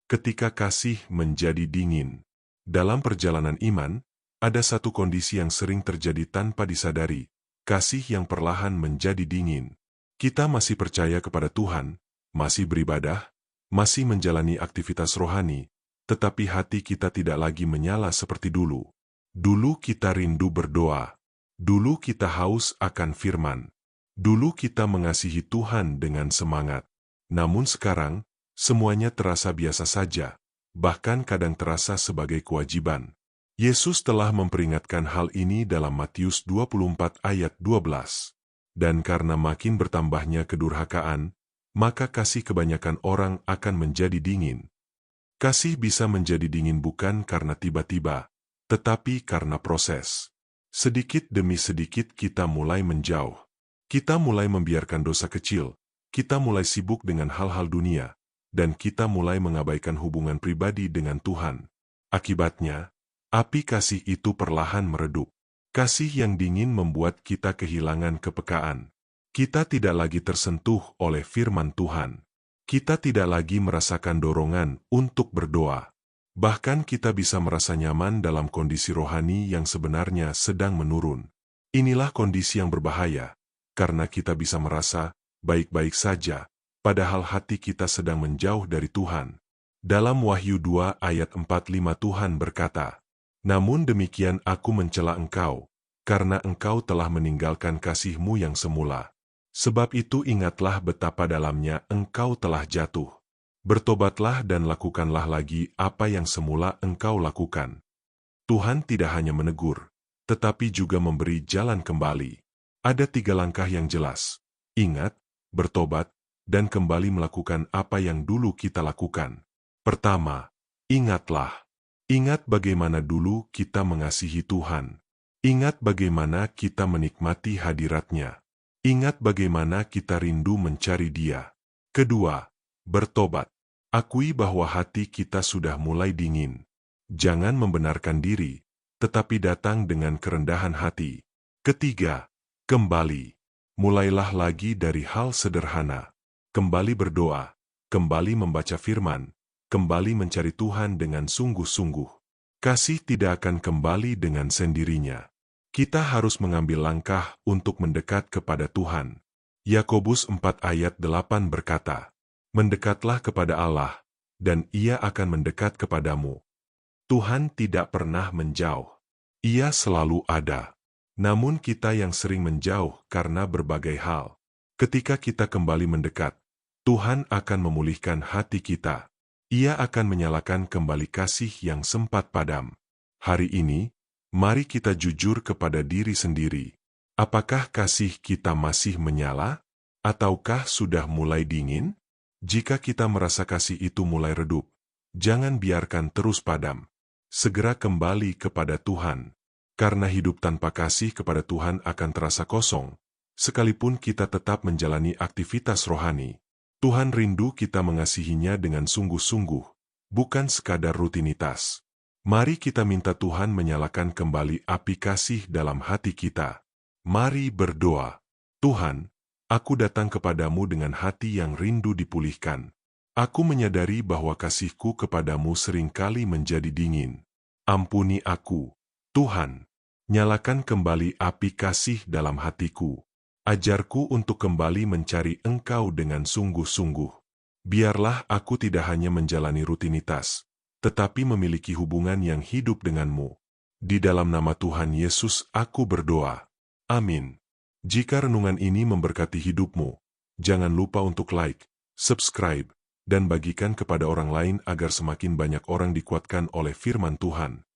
ketika kasih menjadi dingin. Dalam perjalanan iman, ada satu kondisi yang sering terjadi tanpa disadari, kasih yang perlahan menjadi dingin. Kita masih percaya kepada Tuhan, masih beribadah, masih menjalani aktivitas rohani, tetapi hati kita tidak lagi menyala seperti dulu. Dulu kita rindu berdoa. Dulu kita haus akan firman. Dulu kita mengasihi Tuhan dengan semangat. Namun sekarang, semuanya terasa biasa saja, bahkan kadang terasa sebagai kewajiban. Yesus telah memperingatkan hal ini dalam Matius 24 ayat 12. Dan karena makin bertambahnya kedurhakaan, maka kasih kebanyakan orang akan menjadi dingin. Kasih bisa menjadi dingin bukan karena tiba-tiba, tetapi karena proses. Sedikit demi sedikit kita mulai menjauh. Kita mulai membiarkan dosa kecil, kita mulai sibuk dengan hal-hal dunia, dan kita mulai mengabaikan hubungan pribadi dengan Tuhan. Akibatnya, api kasih itu perlahan meredup. Kasih yang dingin membuat kita kehilangan kepekaan. Kita tidak lagi tersentuh oleh firman Tuhan. Kita tidak lagi merasakan dorongan untuk berdoa. Bahkan kita bisa merasa nyaman dalam kondisi rohani yang sebenarnya sedang menurun. Inilah kondisi yang berbahaya, karena kita bisa merasa baik-baik saja, padahal hati kita sedang menjauh dari Tuhan. Dalam Wahyu 2 ayat 4-5 Tuhan berkata, "Namun demikian aku mencela engkau, karena engkau telah meninggalkan kasih-Mu yang semula. Sebab itu ingatlah betapa dalamnya engkau telah jatuh. Bertobatlah dan lakukanlah lagi apa yang semula engkau lakukan." Tuhan tidak hanya menegur, tetapi juga memberi jalan kembali. Ada 3 langkah yang jelas: ingat, bertobat, dan kembali melakukan apa yang dulu kita lakukan. Pertama, ingatlah. Ingat bagaimana dulu kita mengasihi Tuhan. Ingat bagaimana kita menikmati hadirat-Nya. Ingat bagaimana kita rindu mencari Dia. Kedua, bertobat. Akui bahwa hati kita sudah mulai dingin. Jangan membenarkan diri, tetapi datang dengan kerendahan hati. Ketiga, kembali. Mulailah lagi dari hal sederhana. Kembali berdoa, kembali membaca firman, kembali mencari Tuhan dengan sungguh-sungguh. Kasih tidak akan kembali dengan sendirinya. Kita harus mengambil langkah untuk mendekat kepada Tuhan. Yakobus 4 ayat 8 berkata, "Mendekatlah kepada Allah, dan Ia akan mendekat kepadamu." Tuhan tidak pernah menjauh. Ia selalu ada. Namun kita yang sering menjauh karena berbagai hal. Ketika kita kembali mendekat, Tuhan akan memulihkan hati kita. Ia akan menyalakan kembali kasih yang sempat padam. Hari ini, mari kita jujur kepada diri sendiri. Apakah kasih kita masih menyala? Ataukah sudah mulai dingin? Jika kita merasa kasih itu mulai redup, jangan biarkan terus padam. Segera kembali kepada Tuhan. Karena hidup tanpa kasih kepada Tuhan akan terasa kosong, sekalipun kita tetap menjalani aktivitas rohani. Tuhan rindu kita mengasihinya dengan sungguh-sungguh, bukan sekadar rutinitas. Mari kita minta Tuhan menyalakan kembali api kasih dalam hati kita. Mari berdoa. Tuhan, aku datang kepadamu dengan hati yang rindu dipulihkan. Aku menyadari bahwa kasihku kepadamu seringkali menjadi dingin. Ampuni aku, Tuhan. Nyalakan kembali api kasih dalam hatiku. Ajarku untuk kembali mencari Engkau dengan sungguh-sungguh. Biarlah aku tidak hanya menjalani rutinitas, tetapi memiliki hubungan yang hidup denganmu. Di dalam nama Tuhan Yesus aku berdoa. Amin. Jika renungan ini memberkati hidupmu, jangan lupa untuk like, subscribe, dan bagikan kepada orang lain agar semakin banyak orang dikuatkan oleh firman Tuhan.